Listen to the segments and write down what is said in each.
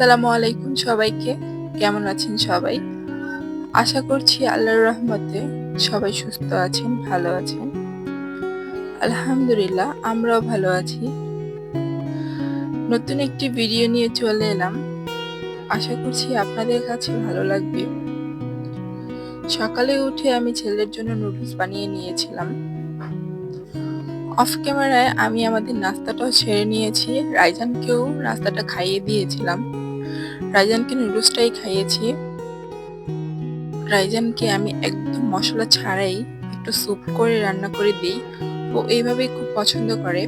আসসালামু আলাইকুম সবাইকে। কেমন আছেন সবাই? আশা করছি আল্লাহর রহমতে সবাই সুস্থ আছেন, ভালো আছেন। আলহামদুলিল্লাহ আমরাও ভালো আছি। নতুন একটি ভিডিও নিয়ে চলে এলাম। আশা করছি আপনাদের কাছে ভালো লাগবে। সকালে উঠে আমি ছেলের জন্য নুডলস বানিয়ে নিয়েছিলাম। অফ ক্যামেরায় আমি আমাদের নাস্তাটাও সেরে নিয়েছি। রাইজানকেও নাস্তাটা খাইয়ে দিয়েছিলাম। রাইজানকে নুডলসটাই খাইয়েছি। রাইজানকে আমি একদম মসলা ছাড়াই একটু স্যুপ করে রান্না করে দিই। ও এইভাবেই খুব পছন্দ করে।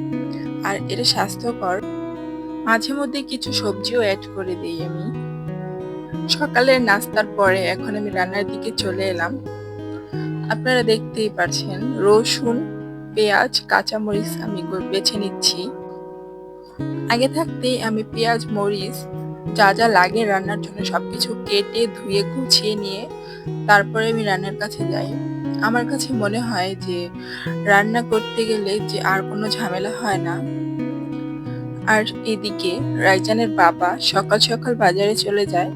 আর এটা স্বাস্থ্যকর। মাঝে মধ্যে কিছু সবজিও অ্যাড করে দিই আমি। সকালের নাস্তার পরে এখন আমি রান্নার দিকে চলে এলাম। আপনারা দেখতেই পারছেন রসুন, পেঁয়াজ, কাঁচামরিচ আমি বেছে নিচ্ছি। আগে থাকতেই আমি পেঁয়াজ, মরিচ যা যা লাগে রান্নার জন্য সবকিছু কেটে ধুয়ে গুছিয়ে নিয়ে তারপরে আমি রান্নার কাছে যাই। আমার কাছে মনে হয় যে রান্না করতে গেলে যে আর কোনো ঝামেলা হয় না। আর এদিকে রাইজানের বাবা সকাল সকাল বাজারে চলে যায়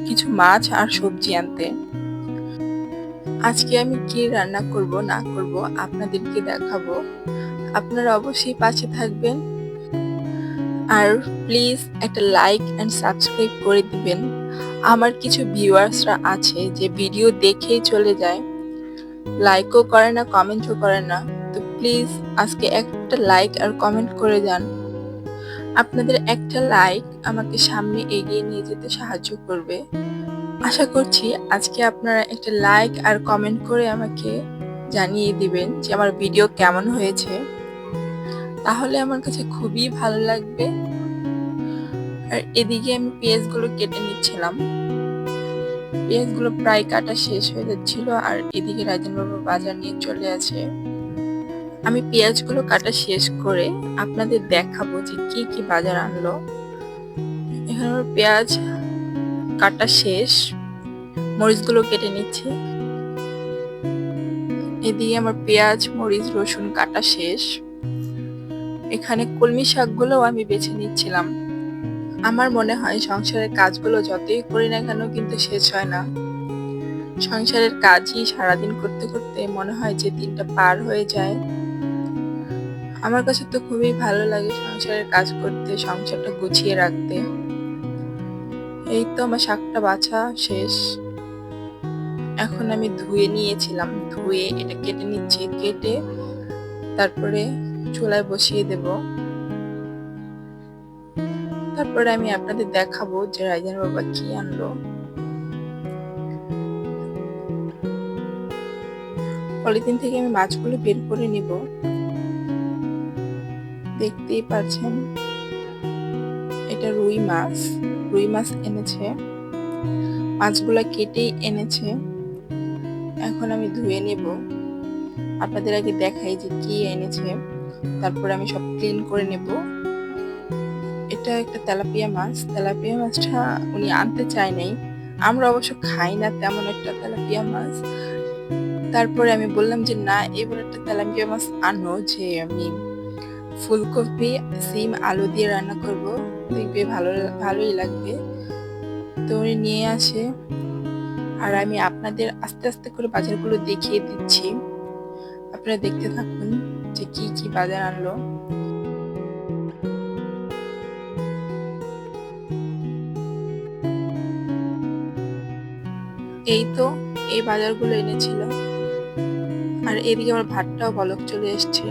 কিছু মাছ আর সবজি আনতে। আজকে আমি কি রান্না করব না করব আপনাদেরকে দেখাবো। আপনারা অবশ্যই পাশে থাকবেন। আর প্লিজ একটা লাইক এন্ড সাবস্ক্রাইব করে দিবেন। আমার কিছু ভিউয়ার্সরা আছে যে ভিডিও দেখেই চলে যায়, লাইকও করে না, কমেন্টও করে না। তো প্লিজ আজকে একটা লাইক আর কমেন্ট করে যান। আপনাদের একটা লাইক আমাকে সামনে এগিয়ে নিয়ে যেতে সাহায্য করবে। আশা করছি আজকে আপনারা একটা লাইক আর কমেন্ট করে আমাকে জানিয়ে দিবেন যে আমার ভিডিও কেমন হয়েছে। তাহলে আমার কাছে খুবই ভালো লাগবে। আর এদিকে আমি পেঁয়াজগুলো কেটে নিচ্ছিলাম। পেঁয়াজগুলো প্রায় কাটা শেষ হয়ে যাচ্ছিল আর এদিকে রাজন বাবা বাজার নিয়ে চলে আসে। আমি পেঁয়াজগুলো কাটা শেষ করে আপনাদের দেখাবো যে কি কি বাজার আনলো। এখানে আমার পেঁয়াজ কাটা শেষ, মরিচগুলো কেটে নিচ্ছি। এদিকে আমার পেঁয়াজ, মরিচ, রসুন কাটা শেষ। এখানে কলমি শাকগুলোও আমি বেছে নিচ্ছিলাম। আমার মনে হয় সংসারের কাজগুলো যতই করি না কেন কিন্তু শেষ হয় না। সংসারের কাজই সারাদিন করতে করতে মনে হয় যে দিনটা পার হয়ে যায়। আমার কাছে তো খুবই ভালো লাগে সংসারের কাজ করতে, সংসারটা গুছিয়ে রাখতে। এই তো আমার শাকটা বাছা শেষ। এখন আমি ধুয়ে নিয়েছিলাম, ধুয়ে এটা কেটে নিচ্ছি। কেটে তারপরে চুলায় বসিয়ে দেব। তারপরে আমি আপনাদের দেখাবো যে রাইজান বাবা কি আনলো। পলিথিন থেকে আমি মাছগুলো বের করে নিব। দেখতেই পাচ্ছেন এটা রুই মাছ এনেছে। মাছগুলা কেটেই এনেছে। এখন আমি ধুয়ে নেব। আপনাদের আগে দেখাই যে কি এনেছে, তারপর আমি সব ক্লিন করে নেব। এটা একটা তেলাপিয়া মাছ। তেলাপিয়া মাছটা উনি আনতে চায় নাই। আমরা অবশ্য খাই না তেমন একটা তেলাপিয়া মাছ। তারপরে আমি বললাম যে না, এবার একটা তেলাপিয়া মাছ আনো, যে আমি ফুলকপি, সিম, আলু দিয়ে রান্না করব, দেখবে ভালোই লাগবে। তো উনি নিয়ে আসে আর আমি আপনাদের আস্তে আস্তে করে বাজারগুলো দেখিয়ে দিচ্ছি। আপনারা দেখতে থাকুন যে কি কি বাজার আনলো। এই তো এই বাজারগুলো এনেছিল। আর এদিকে আমার ভাতটাও বলক চলে এসছে।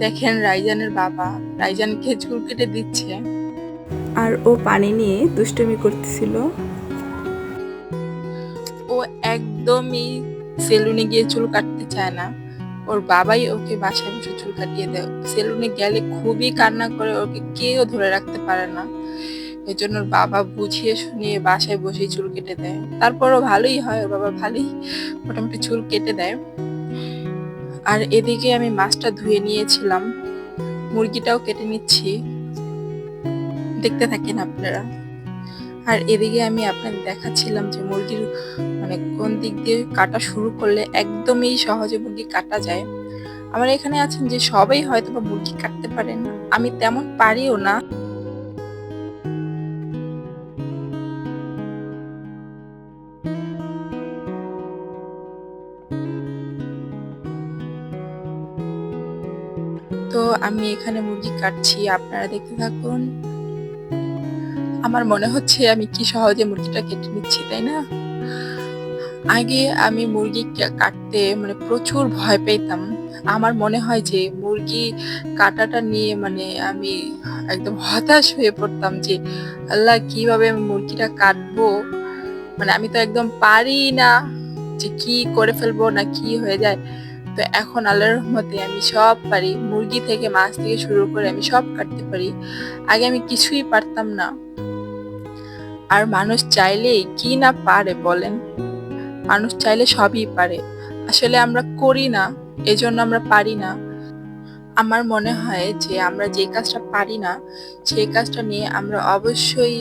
দেখেন রাইজানের বাবা রাইজানকে চুল কেটে দিচ্ছে আর ও পানি নিয়ে দুষ্টুমি করতেছিল। ও একদমই সেলুনে গিয়ে চুল কাটতে চায় না। ওর বাবাই ওকে বাসায় বসে চুল কাটিয়ে দেয়। সেলুনে গেলে খুবই কান্না করে, ওকে কেউ ধরে রাখতে পারে না। এজন্য ওর বাবা বুঝিয়ে শুনিয়ে বাসায় বসে চুল কেটে দেয়। তারপরও ভালোই হয়, ওর বাবা ভালোই মোটামুটি চুল কেটে দেয়। আর এদিকে আমি মাছটা ধুয়ে নিয়েছিলাম, মুরগিটাও কেটে নিচ্ছি। দেখতে থাকেন আপনারা। আর এদিকে আমি আপনাদের দেখাচ্ছিলাম যে মুরগির মানে কোন দিক দিয়ে কাটা শুরু করলে একদমই সহজে মুরগি কাটা যায়। আমার এখানে আছেন যে সবাই হয়তো বা মুরগি কাটতে পারেন, আমি তেমন পারিও না। তো আমি এখানে মুরগি কাটছি, আপনারা দেখতে থাকুন। আমার মনে হচ্ছে আমি কি সহজে মুরগিটা কেটে নিচ্ছি, তাই না? আগে আমি মুরগি কাটতে মানে প্রচুর ভয় পেতাম। আমার মনে হয় যে মুরগি কাটাটা নিয়ে মানে আমি একদম হতাশ হয়ে পড়তাম যে আল্লাহ কিভাবে আমি মুরগিটা কাটবো? মানে আমি তো একদম পারি না, যে কি করে ফেলবো না কি হয়ে যায়। তো এখন আল্লাহর রহমতে আমি সব পারি। মুরগি থেকে মাছ থেকে শুরু করে আমি সব কাটতে পারি। আগে আমি কিছুই পারতাম না। আর মানুষ চাইলেই কি না পারে বলেন? মানুষ চাইলে সবই পারে। আসলে আমরা করি না, এজন্য আমরা পারি না। আমার মনে হয় যে আমরা যে কাজটা পারি না, সেই কাজটা নিয়ে আমরা অবশ্যই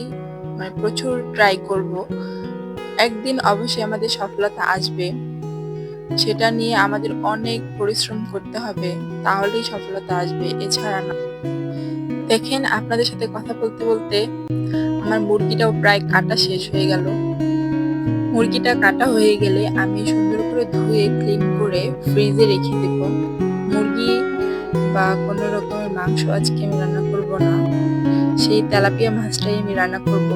মানে প্রচুর ট্রাই করব। একদিন অবশ্যই আমাদের সফলতা আসবে। সেটা নিয়ে আমাদের অনেক পরিশ্রম করতে হবে, তাহলেই সফলতা আসবে, এছাড়া না। দেখেন আপনাদের সাথে কথা বলতে বলতে আমার মুরগিটাও প্রায় কাটা শেষ হয়ে গেল। মুরগিটা কাটা হয়ে গেলে আমি সুন্দর করে ধুয়ে ক্লিন করে ফ্রিজে রেখে দেব। মুরগি বা কোনো রকমের মাংস আজকে আমি রান্না করব না, সেই তেলাপিয়া মাছটাই আমি রান্না করব।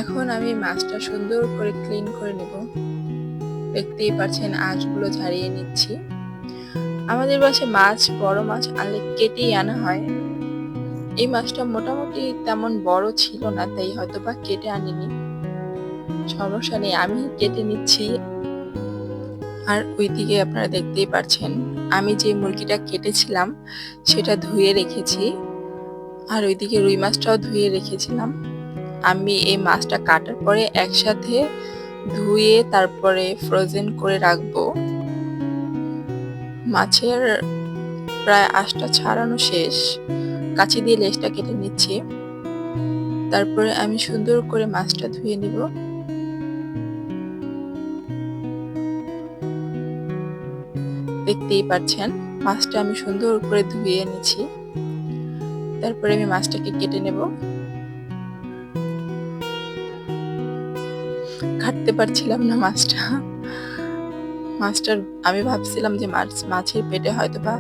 এখন আমি মাছটা সুন্দর করে ক্লিন করে নেব। দেখতেই পাচ্ছেন আঁশগুলো ছাড়িয়ে নিচ্ছি। আমাদের বাসায় মাছ, বড় মাছ আনলে কেটেই আনা হয়। এই মাছটা মোটামুটি তেমন বড় ছিল না, তাই হয়তো বা কেটে আনিনি। সমস্যা নেই, আমি কেটে নিচ্ছি। আর ওইদিকে আপনারা দেখতেই পাচ্ছেন আমি যে মুরগিটা কেটেছিলাম সেটা ধুয়ে রেখেছি। আর ওইদিকে রুই মাছটাও ধুয়ে রেখেছিলাম। আমি এই মাছটা কাটার পরে একসাথে ধুয়ে তারপরে ফ্রোজেন করে রাখবো। মাছের প্রায় আঁশটা ছাড়ানো শেষ, কাঁচি দিয়ে লেজটা কেটে নিচ্ছি। তারপরে আমি সুন্দর করে মাছটা ধুয়ে নিব। দেখতেই পাচ্ছেন মাছটা আমি সুন্দর করে ধুয়ে নিচ্ছি। তারপরে আমি মাছটাকে কেটে নেব। কাটতে পারছিলাম না মাছটার আমি ভাবছিলাম যে মাছের পেটে হয়তো বা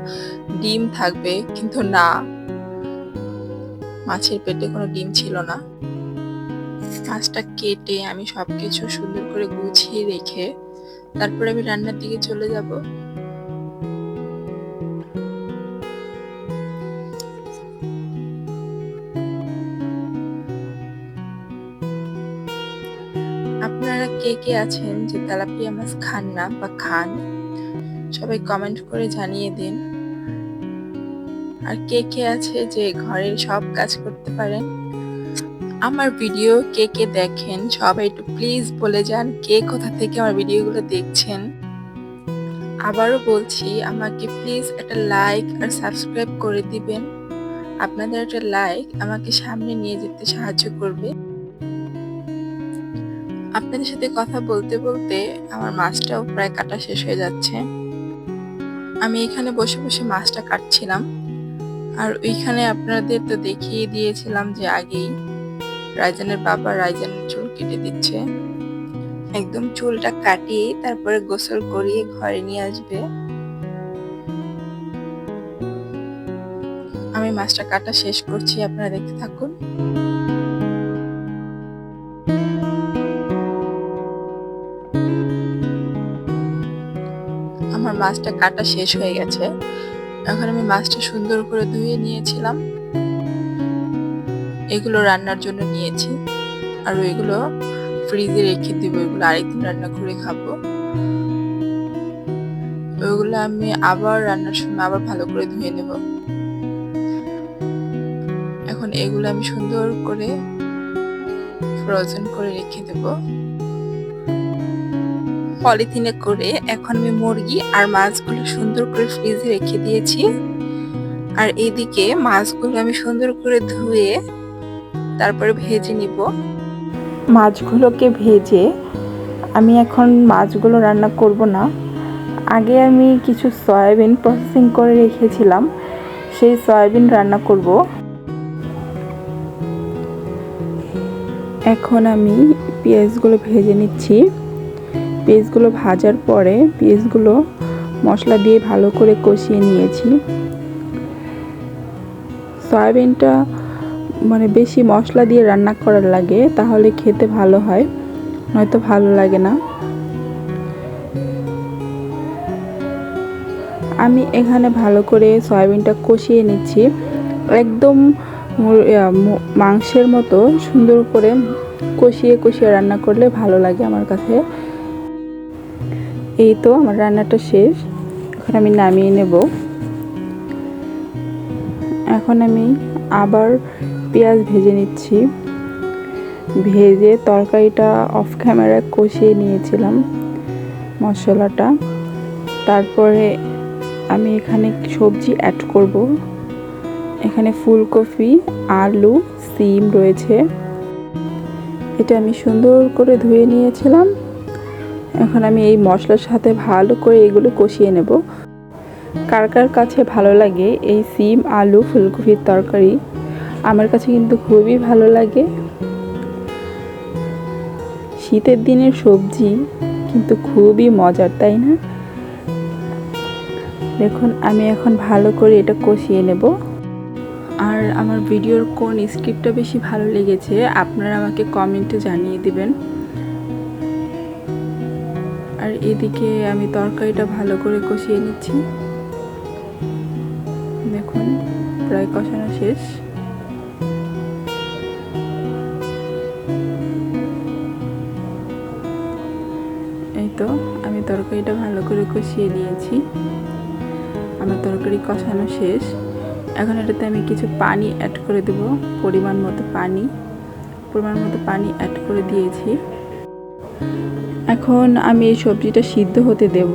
ডিম থাকবে, কিন্তু না, মাছের পেটে কোনো ডিম ছিল না। মাছটা কেটে আমি সবকিছু সুন্দর করে গুছিয়ে রেখে তারপরে আমি রান্নার দিকে চলে যাব। আপনারা কে কে আছেন যে তেলাপিয়া মাছ খান না বা খান, সবাই কমেন্ট করে জানিয়ে দিন। আর কে কে আছে যে ঘরের সব কাজ করতে পারেন? আমার ভিডিও কে কে দেখেন সবাই একটু প্লিজ বলে যান কে কোথা থেকে আমার ভিডিওগুলো দেখছেন। আবারও বলছি, আমাকে প্লিজ একটা লাইক আর সাবস্ক্রাইব করে দিবেন। আপনাদের একটা লাইক আমাকে সামনে নিয়ে যেতে সাহায্য করবে। আপনাদের সাথে কথা বলতে বলতে আমার মাছটাও প্রায় কাটা শেষ হয়ে যাচ্ছে। আমি এখানে বসে বসে মাছটা কাটছিলাম। আর ওইখানে আপনাদের তো দেখিয়ে দিয়েছিলাম যে আগেই রাইজানের বাবা রাইজানের চুল কেটে দিচ্ছে। একদম চুলটা কাটিয়ে তারপরে গোসল করিয়ে ঘরে নিয়ে আসবে। আমি মাছটা কাটা শেষ করছি, আপনারা দেখতে থাকুন। আমার মাছটা কাটা শেষ হয়ে গেছে। এখন আমি মাছটা সুন্দর করে ধুয়ে নিয়েছিলাম। এগুলো রান্নার জন্য নিয়েছি, আর ওইগুলো ফ্রিজে রেখে দিব, এগুলো আরেকদিন রান্না করে খাবো। ওইগুলো আমি আবার রান্নার সময় আবার ভালো করে ধুয়ে নেব। এখন এগুলো আমি সুন্দর করে ফ্রোজেন করে রেখে দেব পলিথিনে করে। এখন আমি মুরগি আর মাছগুলো সুন্দর করে ফ্রিজে রেখে দিয়েছি। আর এইদিকে মাছগুলো আমি সুন্দর করে ধুয়ে তারপরে ভেজে নিব। মাছগুলোকে ভেজে আমি এখন মাছগুলো রান্না করব না। আগে আমি কিছু সয়াবিন প্রসেসিং করে রেখেছিলাম, সেই সয়াবিন রান্না করব। এখন আমি পেঁয়াজগুলো ভেজে নিচ্ছি। পেঁয়াজগুলো ভাজার পরে পেঁয়াজগুলো মশলা দিয়ে ভালো করে কষিয়ে নিয়েছি। সয়াবিনটা বেশি মশলা দিয়ে রান্না করার লাগে, তাহলে খেতে ভালো হয়, নয়তো ভালো লাগে না। আমি এখানে ভালো করে সয়াবিনটা কষিয়ে নিচ্ছি, একদম মাংসের মতো সুন্দর করে কষিয়ে কষিয়ে রান্না করলে ভালো লাগে আমার কাছে। এই তো আমার রান্নাটা শেষ, এখন আমি নামিয়ে নেব। এখন আমি আবার পেঁয়াজ ভেজে নিচ্ছি। ভেজে তরকারিটা অফ ক্যামেরায় কষিয়ে নিয়েছিলাম মশলাটা। তারপরে আমি এখানে সবজি অ্যাড করব। এখানে ফুলকপি, আলু, সিম রয়েছে। এটা আমি সুন্দর করে ধুয়ে নিয়েছিলাম। এখন আমি এই মশলার সাথে ভালো করে এগুলো কষিয়ে নেব। কার কার কাছে ভালো লাগে এই সিম, আলু, ফুলকপির তরকারি? আমার কাছে কিন্তু খুবই ভালো লাগে। শীতের দিনের সবজি কিন্তু খুবই মজার, তাই না? দেখুন আমি এখন ভালো করে এটা কষিয়ে নেব। আর আমার ভিডিওর কোন স্ক্রিপ্টটা বেশি ভালো লেগেছে আপনারা আমাকে কমেন্টে জানিয়ে দিবেন। আর এদিকে আমি তরকারিটা ভালো করে কষিয়ে নিচ্ছি। দেখুন প্রায় কষানো শেষ। এই তো আমি তরকারিটা ভালো করে কষিয়ে নিয়েছি। আমার তরকারি কষানো শেষ। এখন এটাতে আমি কিছু পানি অ্যাড করে দেব, পরিমাণ মতো পানি অ্যাড করে দিয়েছি। এখন আমি এই সবজিটা সিদ্ধ হতে দেব।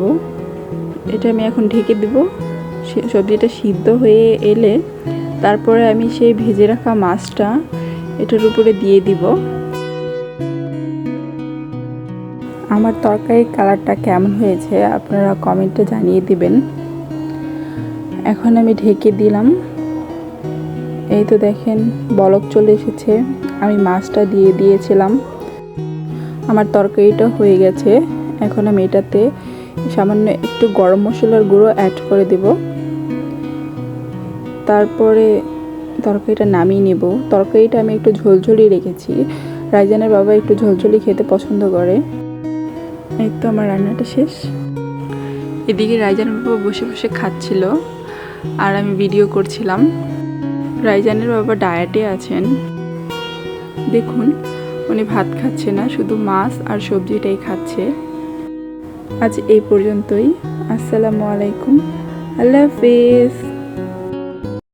এটা আমি এখন ঢেকে দেব। সবজিটা সিদ্ধ হয়ে এলে তারপরে আমি সেই ভেজে রাখা মাছটা এটার উপরে দিয়ে দিব। আমার তরকারির কালারটা কেমন হয়েছে আপনারা কমেন্টে জানিয়ে দিবেন। এখন আমি ঢেকে দিলাম। এই তো দেখেন বলক চলে এসেছে। আমি মাছটা দিয়ে দিয়েছিলাম। আমার তরকারিটা হয়ে গেছে। এখন আমি এটাতে সামান্য একটু গরম মশলার গুঁড়ো অ্যাড করে দেব। তারপরে তরকারিটা নামিয়ে নেব। তরকারিটা আমি একটু ঝোলঝোলি রেখেছি। রাইজানের বাবা একটু ঝোলঝোলি খেতে পছন্দ করে। এই তো আমার রান্নাটা শেষ। এদিকে রাইজানের বাবা বসে বসে খাচ্ছিল আর আমি ভিডিও করছিলাম। রাইজানের বাবা ডায়েটে আছেন। দেখুন উনি ভাত খাচ্ছে না, শুধু মাছ আর সবজিটাই খাচ্ছে। আজ এই পর্যন্তই। আসসালামু আলাইকুম, আল্লাহ হাফেজ।